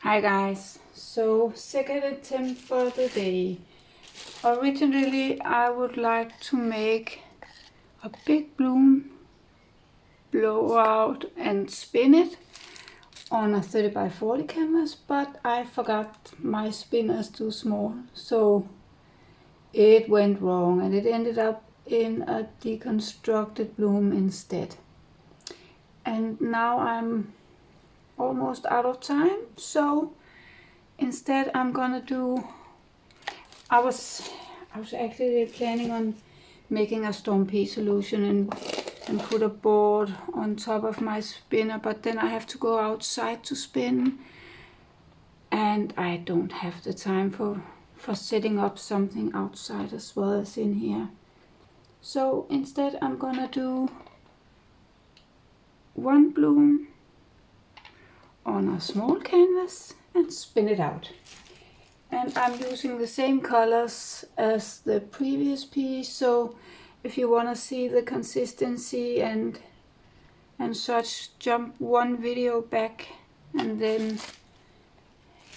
Hi guys, so second attempt for the day. Originally I would like to make a big bloom, blow out and spin it on a 30 by 40 canvas, but I forgot my spinner's too small, so it went wrong and it ended up in a deconstructed bloom instead. And now I'm almost out of time, so instead I'm gonna do, I was actually planning on making a storm P solution and put a board on top of my spinner, but then I have to go outside to spin and I don't have the time for setting up something outside as well as in here. So instead I'm gonna do one bloom on a small canvas and spin it out. And I'm using the same colors as the previous piece, so if you want to see the consistency and such, jump one video back and then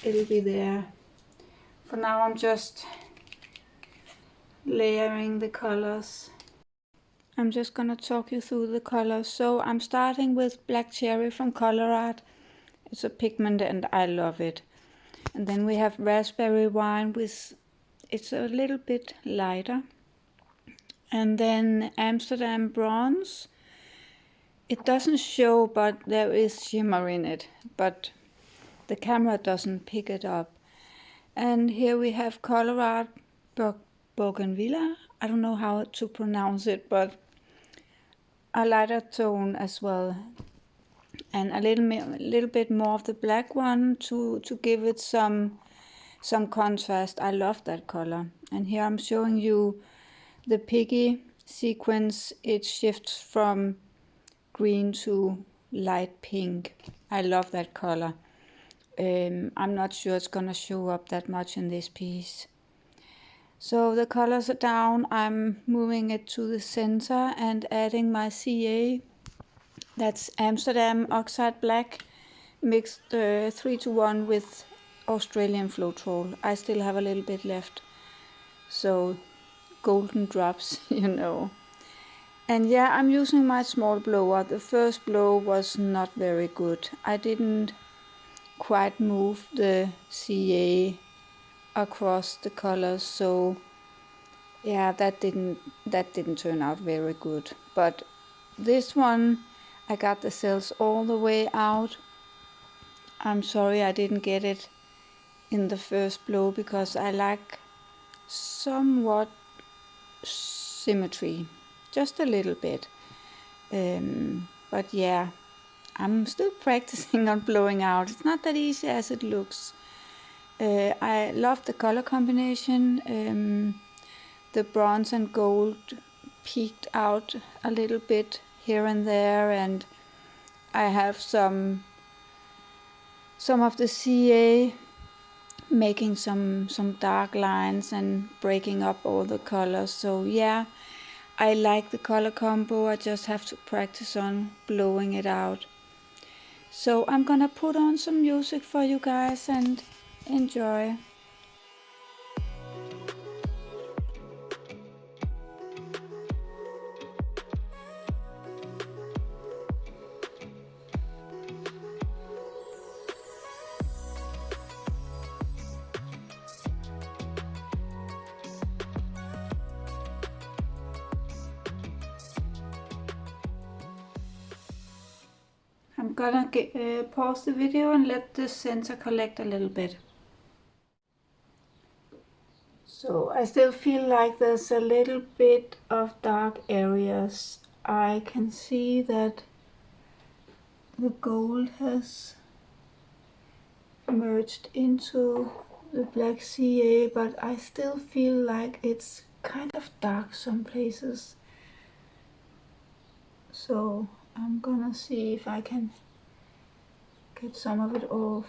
it'll be there. For now I'm just layering the colors. I'm just gonna talk you through the colors. So I'm starting with Black Cherry from COLOURARTE. It's a pigment and I love it. And then we have Raspberry Wine, with it's a little bit lighter. And then Amsterdam Bronze. It doesn't show, but there is shimmer in it, but the camera doesn't pick it up. And here we have COLOURARTE BOUGAINVILLEA. I don't know how to pronounce it, but a lighter tone as well. And a little bit more of the black one to give it some contrast. I love that color. And here I'm showing you the piggy sequence. It shifts from green to light pink. I love that color. I'm not sure it's gonna show up that much in this piece. So the colors are down. I'm moving it to the center and adding my CA. That's Amsterdam Oxide Black mixed 3:1 with Australian Floetrol. I still have a little bit left, so golden drops, you know. And yeah, I'm using my small blower. The first blow was not very good. I didn't quite move the CA across the colors, so yeah, that didn't turn out very good. But this one, I got the cells all the way out. I'm sorry I didn't get it in the first blow because I like somewhat symmetry, just a little bit. But yeah, I'm still practicing on blowing out. It's not that easy as it looks. I love the color combination. The bronze and gold peeked out a little bit here and there, and I have some of the CA making some dark lines and breaking up all the colors. So yeah, I like the color combo. I just have to practice on blowing it out. So I'm gonna put on some music for you guys and enjoy. I'm gonna pause the video and let the center collect a little bit. So I still feel like there's a little bit of dark areas. I can see that the gold has merged into the black CA, but I still feel like it's kind of dark some places. So I'm gonna see if I can get some of it off.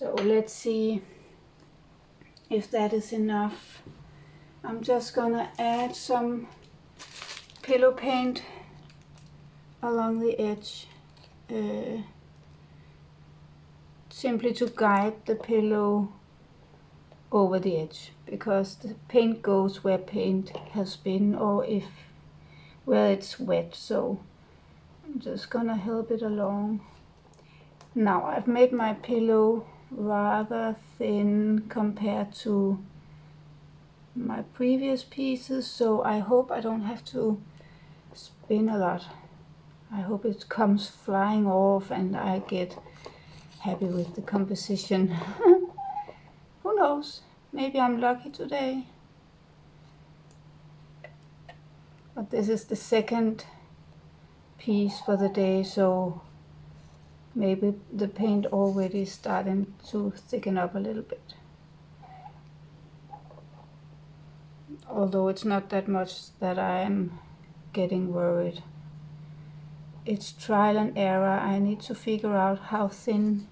So let's see if that is enough. I'm just gonna add some pillow paint along the edge, simply to guide the pillow over the edge, because the paint goes where paint has been, or if where it's wet. So I'm just gonna help it along. Now I've made my pillow rather thin compared to my previous pieces, so I hope I don't have to spin a lot. I hope it comes flying off and I get happy with the composition. Who knows? Maybe I'm lucky today. But this is the second piece for the day, so maybe the paint already starting to thicken up a little bit. Although it's not that much that I am getting worried. It's trial and error. I need to figure out how thin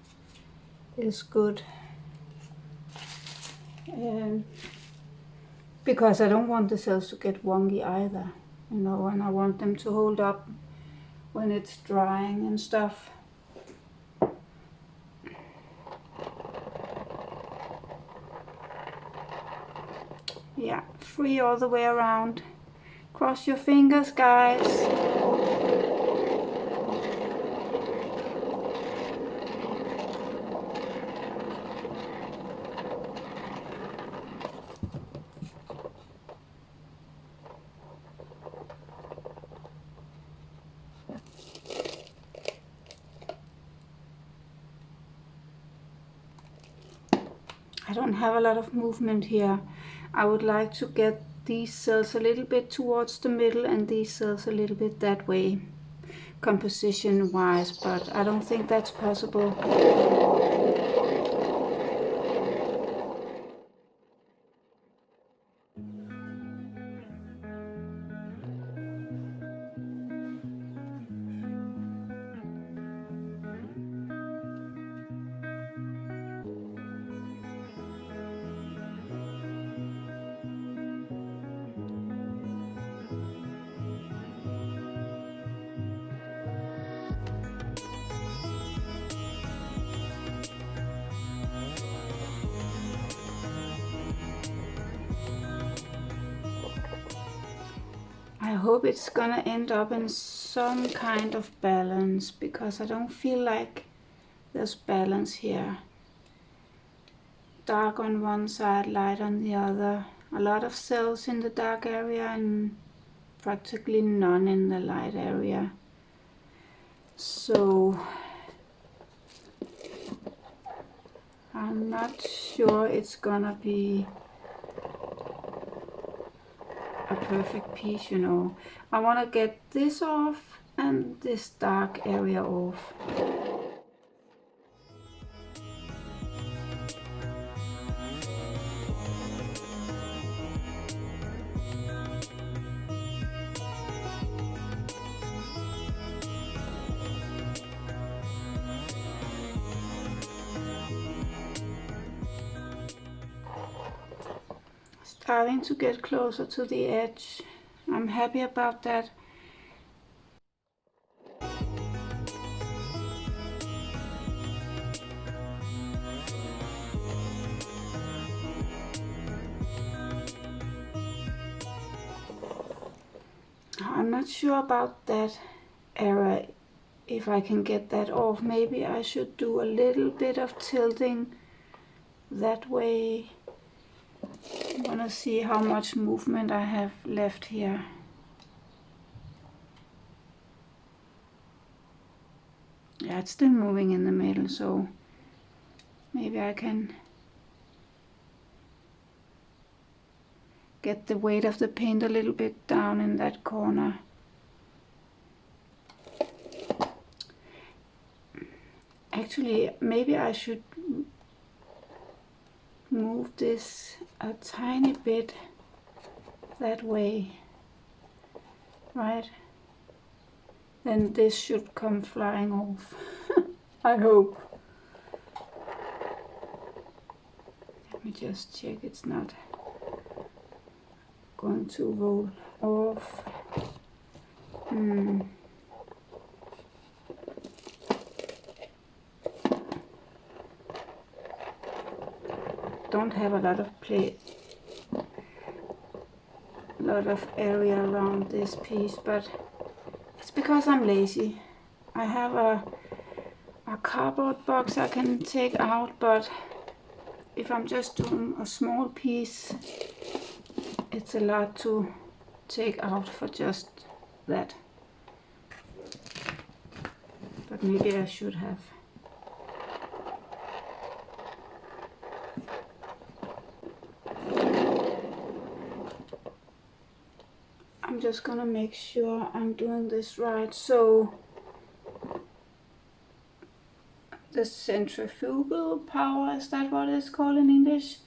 is good. Because I don't want the cells to get wonky either, you know, and I want them to hold up when it's drying and stuff. Yeah, free all the way around. Cross your fingers, guys. I don't have a lot of movement here. I would like to get these cells a little bit towards the middle and these cells a little bit that way, composition wise, but I don't think that's possible. I hope it's gonna end up in some kind of balance, because I don't feel like there's balance here. Dark on one side, light on the other. A lot of cells in the dark area and practically none in the light area. So I'm not sure it's gonna be a perfect piece, you know. I want to get this off and this dark area off. Starting to get closer to the edge. I'm happy about that. I'm not sure about that area, if I can get that off. Maybe I should do a little bit of tilting that way. I'm gonna see how much movement I have left here. Yeah, it's still moving in the middle, so maybe I can get the weight of the paint a little bit down in that corner. Actually, maybe I should move this a tiny bit that way, right? Then this should come flying off. I hope. me just check it's not going to roll off. Don't have a lot of area around this piece, but it's because I'm lazy. I have a cardboard box I can take out, but if I'm just doing a small piece, it's a lot to take out for just that. But maybe I should have. I'm just gonna make sure I'm doing this right. So the centrifugal power, is that what it's called in English,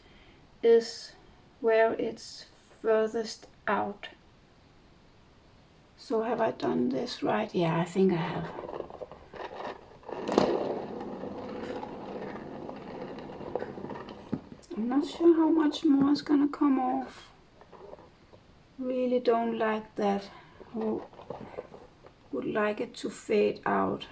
is where it's furthest out. So have I done this right? Yeah, I think I have. I'm not sure how much more is gonna come off. Really don't like that. Oh, would like it to fade out.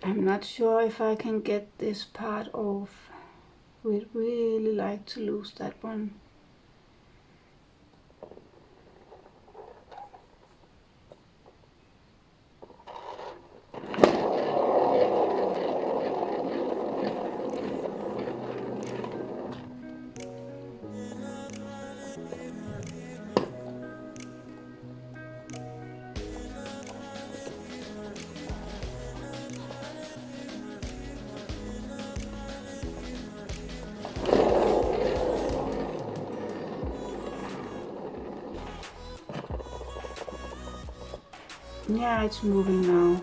I'm not sure if I can get this part off. We'd really like to lose that one. Yeah, it's moving now.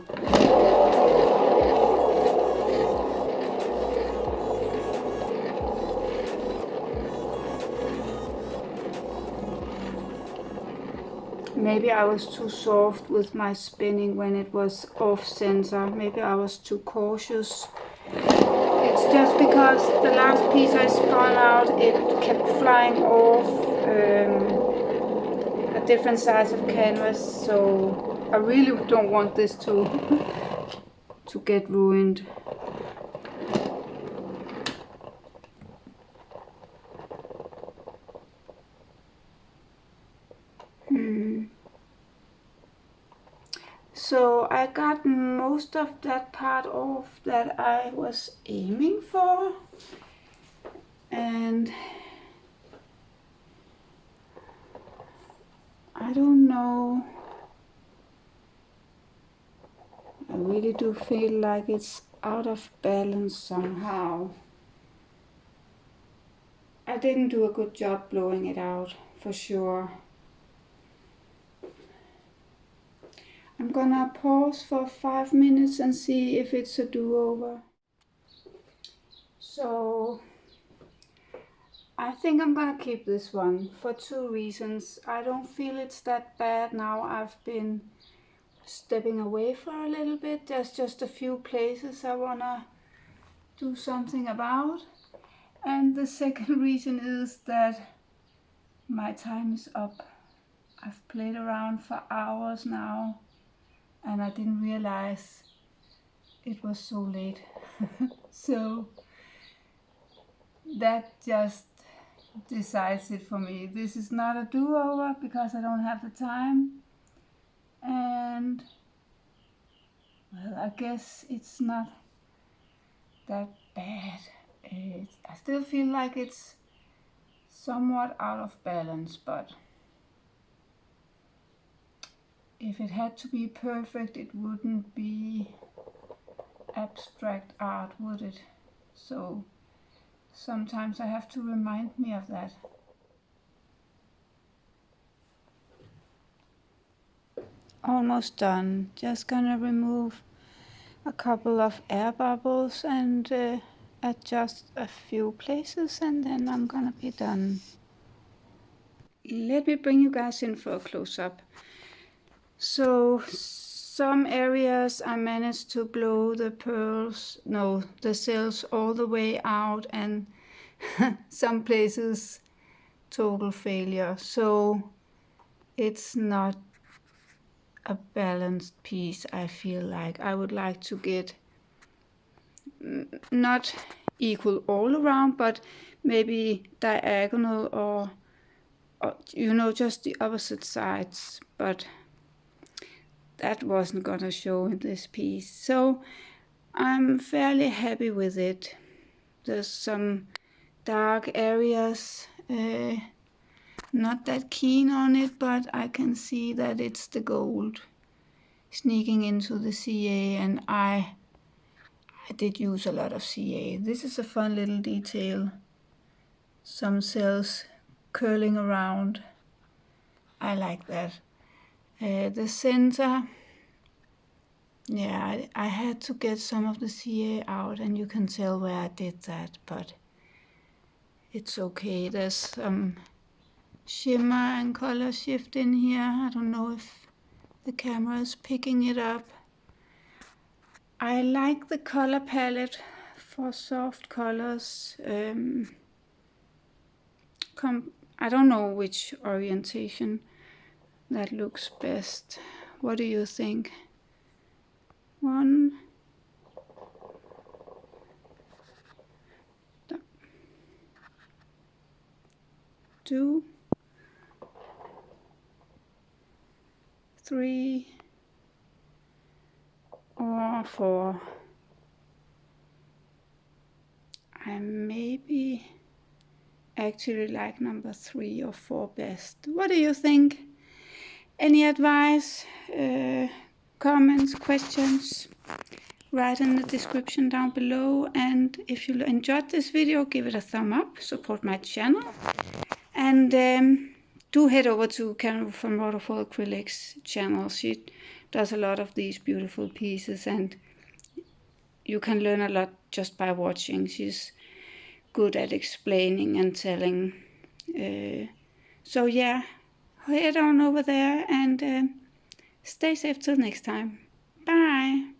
Maybe I was too soft with my spinning when it was off center. Maybe I was too cautious. It's just because the last piece I spun out, it kept flying off a different size of canvas, so I really don't want this to get ruined. So I got most of that part off that I was aiming for, and I don't know. I really do feel like it's out of balance somehow. I didn't do a good job blowing it out, for sure. I'm gonna pause for 5 minutes and see if it's a do-over. So I think I'm gonna keep this one for 2 reasons. I don't feel it's that bad now. I've been stepping away for a little bit. There's just a few places I wanna do something about. And the second reason is that my time is up. I've played around for hours now, and I didn't realize it was so late. So that just decides it for me. This is not a do-over because I don't have the time, and well, I guess it's not that bad. I still feel like it's somewhat out of balance, but if it had to be perfect, it wouldn't be abstract art, would it? So sometimes I have to remind me of that. Almost done. Just gonna remove a couple of air bubbles and adjust a few places and then I'm gonna be done. Let me bring you guys in for a close-up. So some areas I managed to blow the the cells all the way out, and some places total failure. So it's not a balanced piece. I feel like I would like to get not equal all around, but maybe diagonal or you know, just the opposite sides. But that wasn't gonna show in this piece, so I'm fairly happy with it. There's some dark areas, not that keen on it, but I can see that it's the gold sneaking into the CA, and I did use a lot of CA. This is a fun little detail. Some cells curling around. I like that. The center, yeah, I had to get some of the CA out, and you can tell where I did that, but it's okay. There's some shimmer and color shift in here. I don't know if the camera is picking it up. I like the color palette for soft colors. I don't know which orientation that looks best. What do you think? 1, 2, 3, or 4. I maybe actually like number 3 or 4 best. What do you think? Any advice, comments, questions? Write in the description down below, and if you enjoyed this video, give it a thumb up, support my channel, and do head over to Karen from Waterfall Acrylics channel. She does a lot of these beautiful pieces, and you can learn a lot just by watching. She's good at explaining and telling. So yeah, head on over there and stay safe till next time. Bye.